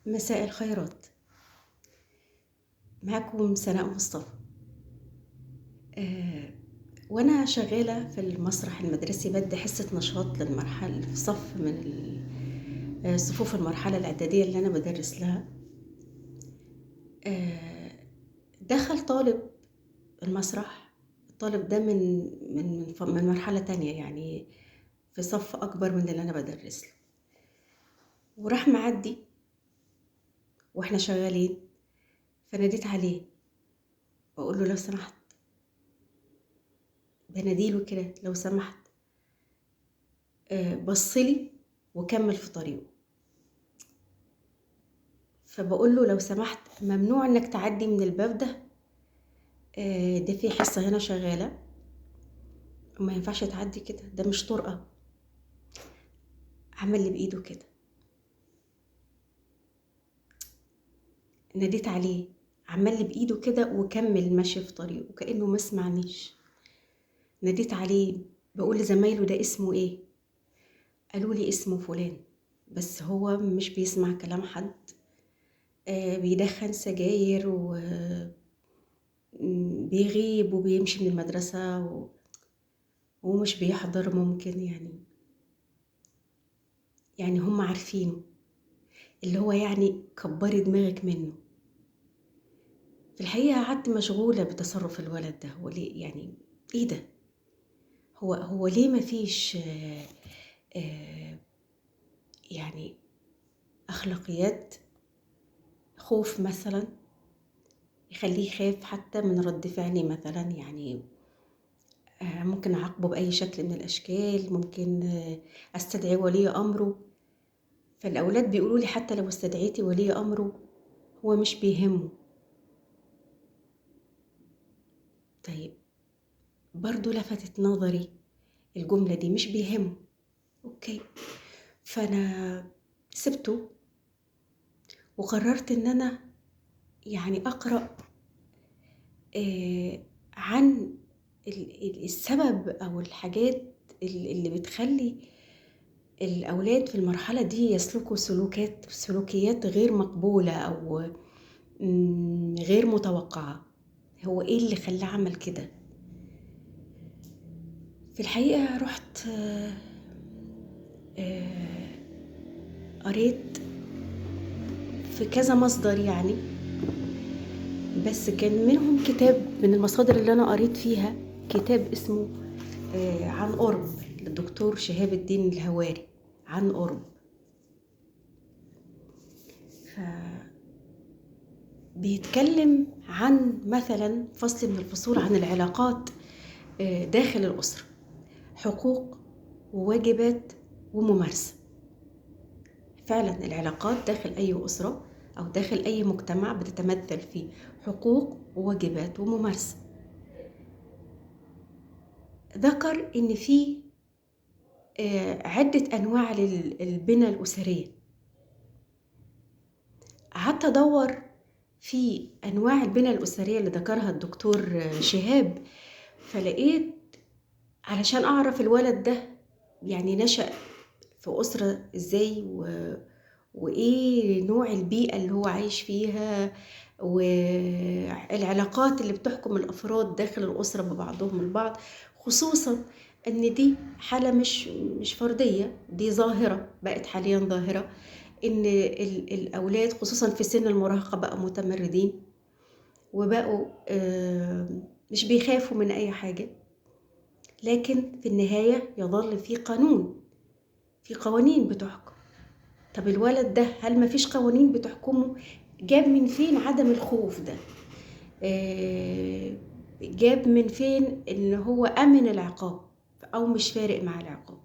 مساء الخيرات. معكم سناء مصطفى. آه، وأنا شغالة في المسرح المدرسي بدي حصة نشاط للمرحلة في صف من صفوف المرحلة الإعدادية اللي أنا بدرس لها. آه، دخل طالب المسرح. الطالب ده من مرحلة تانية، يعني في صف أكبر من اللي أنا بدرس له، وراح معدي وإحنا شغالين. فناديت عليه بقول له لو سمحت، بناديله كده لو سمحت. بصلي وكمل في طريقه. فبقول له لو سمحت ممنوع انك تعدي من الباب ده. ده في حصة هنا شغالة، وما ينفعش تعدي كده، ده مش طرقة. عمل لي بإيده كده. ناديت عليه، عمل لي بإيده كده وكمل ماشي في طريقه كأنه ما سمعنيش. ناديت عليه بقول لزمايله ده اسمه ايه؟ قالوا لي اسمه فلان، بس هو مش بيسمع كلام حد. بيدخن سجاير وبيغيب وبيمشي من المدرسة ومش بيحضر. ممكن يعني هم عارفينه، اللي هو يعني كبري دماغك منه. في الحقيقة قعدت مشغولة بتصرف الولد ده. هو ليه يعني ايه ده؟ هو ليه مفيش آه يعني أخلاقيات؟ خوف مثلا يخليه يخاف حتى من رد فعلي مثلا، يعني ممكن أعاقبه بأي شكل من الأشكال، ممكن أستدعي ولي أمره. فالأولاد بيقولوا لي حتى لو استدعيتي ولي أمره هو مش بيهمه. طيب، برضو لفتت نظري الجملة دي، مش بيهمه. أوكي، فأنا سبته وقررت إن أنا يعني أقرأ عن السبب أو الحاجات اللي بتخلي الأولاد في المرحلة دي يسلكوا سلوكيات غير مقبولة أو غير متوقعة. هو إيه اللي خلاه عمل كده؟ في الحقيقة رحت قريت في كذا مصدر يعني، بس كان منهم كتاب من المصادر اللي أنا قريت فيها، كتاب اسمه عن قرب للدكتور شهاب الدين الهواري، عن قرب. بيتكلم عن مثلا فصل من الفصول عن العلاقات داخل الأسرة، حقوق وواجبات وممارسة. فعلا العلاقات داخل أي أسرة أو داخل أي مجتمع بتتمثل في حقوق وواجبات وممارسة. ذكر إن في عدة أنواع للبنى الأسرية. قعدت أدور في أنواع البنى الأسرية اللي ذكرها الدكتور شهاب، فلقيت علشان أعرف الولد ده يعني نشأ في أسرة إزاي وإيه نوع البيئة اللي هو عايش فيها، والعلاقات اللي بتحكم الأفراد داخل الأسرة ببعضهم البعض، خصوصا إن دي حالة مش فردية، دي ظاهرة بقت حاليا ظاهرة، إن الأولاد خصوصا في سن المراهقة بقوا متمردين وبقوا مش بيخافوا من أي حاجة. لكن في النهاية يظل في قوانين بتحكم. طب الولد ده هل ما فيش قوانين بتحكمه؟ جاب من فين عدم الخوف ده؟ جاب من فين ان هو امن العقاب او مش فارق مع العقاب؟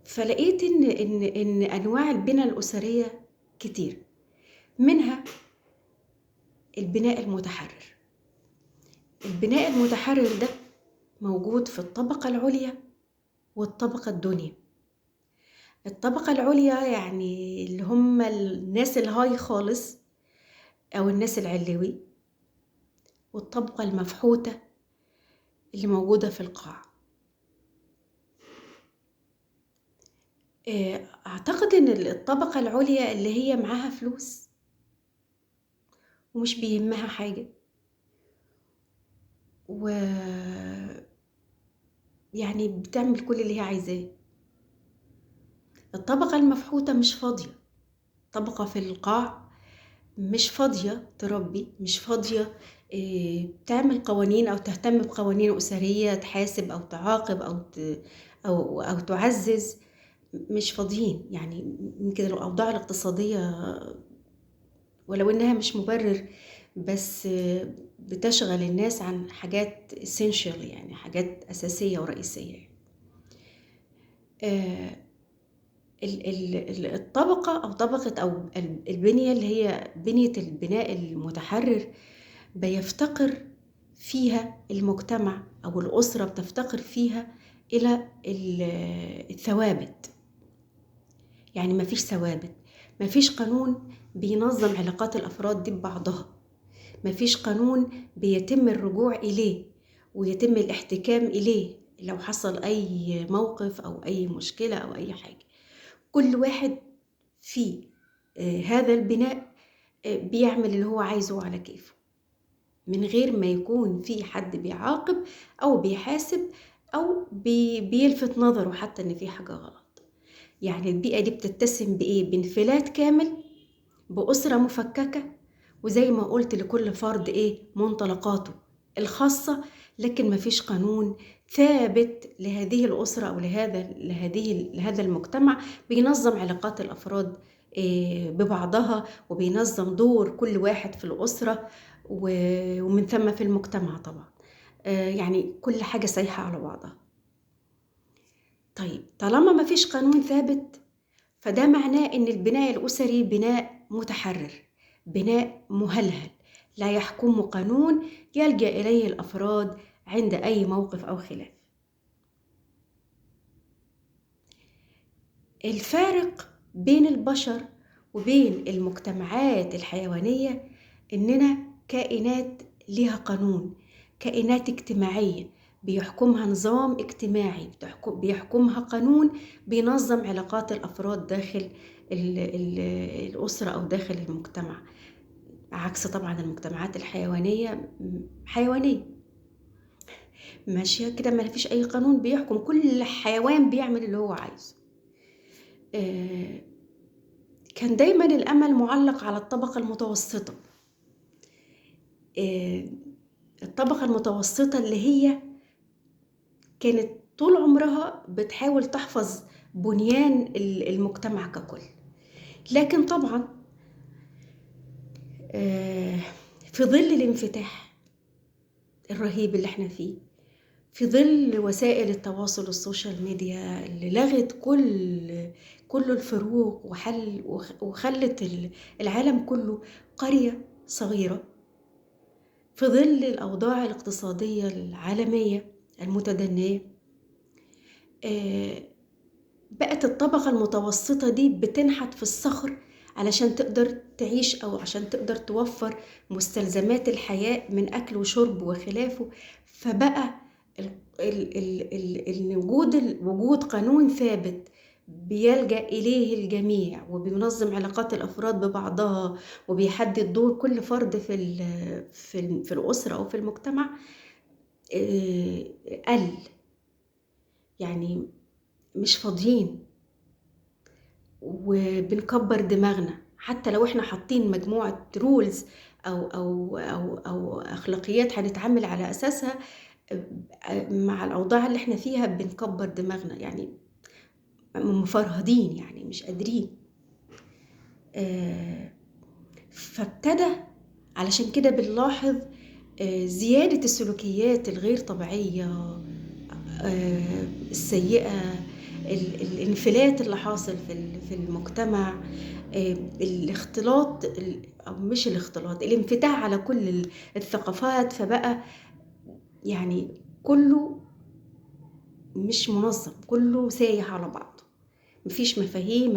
فلقيت ان انواع البنى الاسريه كتير، منها البناء المتحرر. البناء المتحرر ده موجود في الطبقه العليا والطبقه الدنيا. الطبقة العليا يعني اللي هم الناس الهاي خالص أو الناس العلوي، والطبقة المفحوتة اللي موجودة في القاع. أعتقد إن الطبقة العُليا اللي هي معاها فلوس ومش بيهمها حاجة، ويعني بتعمل كل اللي هي عايزاه. الطبقة المفحوطة مش فاضية، طبقة في القاع مش فاضية تربي، مش فاضية تعمل قوانين أو تهتم بقوانين أسرية، تحاسب أو تعاقب أو تعزز، مش فاضيين. يعني يمكن الأوضاع الاقتصادية ولو إنها مش مبرر، بس بتشغل الناس عن حاجات essential، يعني حاجات أساسية ورئيسية. آه، الطبقة أو طبقة أو البنية اللي هي بنية البناء المتحرر بيفتقر فيها المجتمع أو الأسرة، بتفتقر فيها إلى الثوابت. يعني مفيش ثوابت، مفيش قانون بينظم علاقات الأفراد دي ببعضها، مفيش قانون بيتم الرجوع إليه ويتم الاحتكام إليه لو حصل أي موقف أو أي مشكلة أو أي حاجة. كل واحد في هذا البناء بيعمل اللي هو عايزه على كيفه، من غير ما يكون في حد بيعاقب أو بيحاسب أو بيلفت نظره حتى إن في حاجة غلط. يعني البيئة دي بتتسم بإيه؟ بانفلات كامل، بأسرة مفككة، وزي ما قلت لكل فرد إيه منطلقاته الخاصة، لكن مفيش قانون ثابت لهذه الأسرة أو لهذا المجتمع بينظم علاقات الأفراد ببعضها، وبينظم دور كل واحد في الأسرة ومن ثم في المجتمع طبعا. يعني كل حاجة سايحة على بعضها. طيب طالما مفيش قانون ثابت، فده معناه إن البناء الأسري بناء متحرر، بناء مهلهل لا يحكمه قانون يلجأ إليه الأفراد عند أي موقف أو خلاف. الفارق بين البشر وبين المجتمعات الحيوانية إننا كائنات لها قانون، كائنات اجتماعية بيحكمها نظام اجتماعي، بيحكمها قانون بينظم علاقات الأفراد داخل الأسرة أو داخل المجتمع، عكس طبعا المجتمعات الحيوانية. حيوانية ماشية كده ما فيش أي قانون بيحكم، كل حيوان بيعمل اللي هو عايزه. كان دايما الأمل معلق على الطبقة المتوسطة، الطبقة المتوسطة اللي هي كانت طول عمرها بتحاول تحفظ بنيان المجتمع ككل. لكن طبعا في ظل الانفتاح الرهيب اللي احنا فيه، في ظل وسائل التواصل السوشيال ميديا اللي لغت كل الفروق وخلت العالم كله قرية صغيرة، في ظل الأوضاع الاقتصادية العالمية المتدنية، بقت الطبقة المتوسطة دي بتنحت في الصخر علشان تقدر تعيش أو عشان تقدر توفر مستلزمات الحياة من أكل وشرب وخلافه. فبقى وجود قانون ثابت بيلجأ إليه الجميع وبينظم علاقات الأفراد ببعضها وبيحدد دور كل فرد في الأسرة أو في المجتمع قل. يعني مش فاضيين وبنكبر دماغنا، حتى لو احنا حاطين مجموعة رولز أو أخلاقيات هنتعامل على أساسها، مع الأوضاع اللي احنا فيها بنكبر دماغنا، يعني مفرهدين، يعني مش قادرين. فابتدى علشان كده بنلاحظ زيادة السلوكيات الغير طبيعية السيئة، الانفلات اللي حاصل في المجتمع، الاختلاط أو مش الاختلاط، الانفتاح على كل الثقافات. فبقى يعني كله مش منظم، كله سايح على بعضه، مفيش مفاهيم،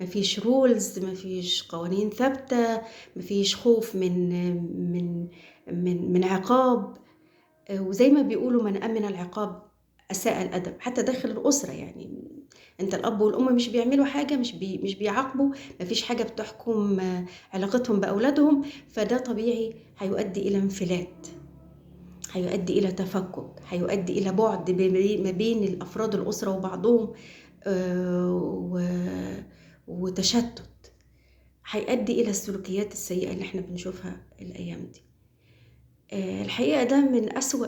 مفيش رولز، مفيش قوانين ثابتة، مفيش خوف من عقاب. وزي ما بيقولوا من أمن العقاب أساء الأدب، حتى داخل الأسرة. يعني أنت الأب والأم مش بيعملوا حاجة، مش بيعاقبوا، ما فيش حاجة بتحكم علاقتهم بأولادهم، فده طبيعي هيؤدي إلى انفلات، هيؤدي إلى تفكُّك، هيؤدي إلى بُعد ما بين الأفراد الأسرة وبعضهم، و وتشتُّت، هيؤدي إلى السلوكيات السيئة اللي إحنا بنشوفها الأيام دي. الحقيقة ده من أسوأ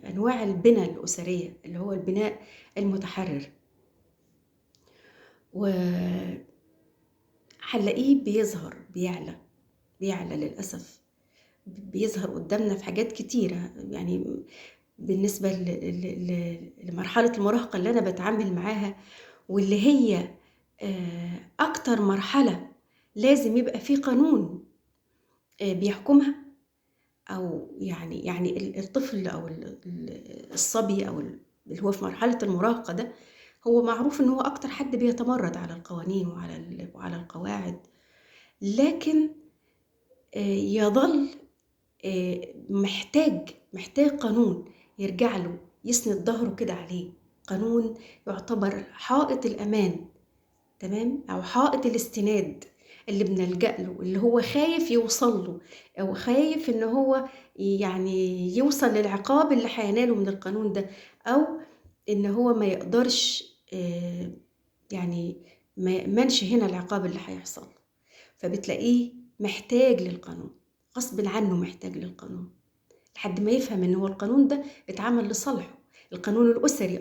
أنواع البِنَى الأسرية، اللي هو البناء المتحرِّر، وهنلاقيه بيعلى للأسف، بيظهر قدّامنا في حاجات كتيرة، يعني بالنسبة ل ل ل لمرحلة المراهقة اللي أنا باتعامل معاها، واللي هي أكتر مرحلة لازم يبقى في قانون بيحكمها، أو يعني الطفل أو الصبي أو اللي هو في مرحلة المراهقة ده، هو معروف إن هو أكتر حد بيتمرّد على القوانين وعلى القواعد، لكن يظل محتاج قانون يرجع له، يسند ضهره كده عليه، قانون يعتبر حائط الأمان، تمام، أو حائط الاستناد اللي بنلجأ له، اللي هو خايف يوصل له، أو خايف إن هو يعني يوصل للعقاب اللي هيناله من القانون ده، أو إن هو ما يقدرش يعني ما يأمنش هنا العقاب اللي هيحصل له، فبتلاقيه محتاج للقانون، غصبٍ عنه محتاج للقانون، لحد ما يفهم إن هو القانون ده اتعمل لصالحه، القانون الأسري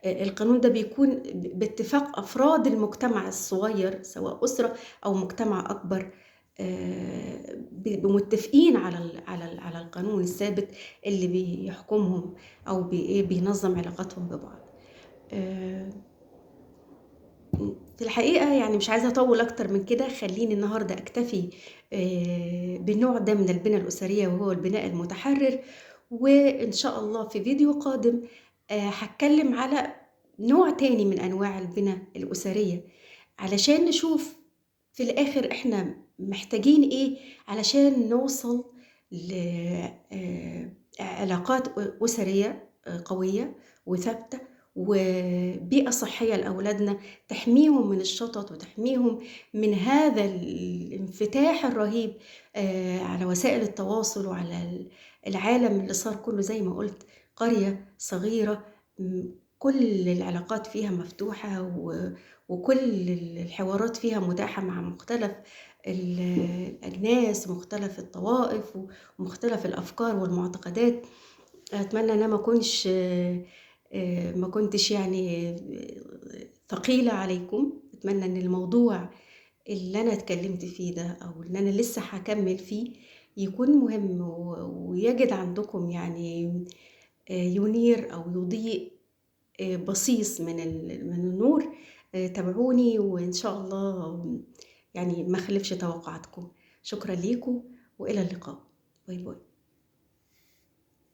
القانون ده بيكون باتفاق أفراد المجتمع الصغير، سواء أسرة أو مجتمع أكبر، بيبقوا متفقين على القانون الثابت اللي بيحكمهم، أو بينظم علاقاتهم ببعض. آآ في الحقيقة يعني مش عايزة أطوّل أكتر من كده، خلّيني النهارده أكتفي بالنوع ده من البِنَى الأسرية، وهو البناء المتحرر، وإن شاء الله في فيديو قادم هاتكلم على نوع تاني من أنواع البِنَى الأسرية، علشان نشوف في الآخر إحنا محتاجين إيه علشان نوصل ل علاقات أسرية قوية وثابتة، وبيئة صحية لأولادنا تحميهم من الشَطَط، وتحميهم من هذا الانفتاح الرهيب على وسائل التواصل، وعلى العالم اللي صار كُلّه زي ما قُلت قرية صغيرة، كل العلاقات فيها مفتوحة، وكل الحوارات فيها متاحة مع مختلف الأجناس، ومختلف الطوائف، ومختلف الأفكار والمعتقدات. أتمنى إن أنا ما كنتش يعني ثقيلة عليكم، أتمنى إن الموضوع اللي أنا اتكلمت فيه ده، أو اللي أنا لسه هاكمّل فيه، يكون مهم ويجد عندكم يعني ينير أو يضيء بصيص من النور. تابعوني، وإن شاء الله يعني ما أخلفش توقعاتكم. شكرًا ليكم، وإلى اللقاء. باي باي.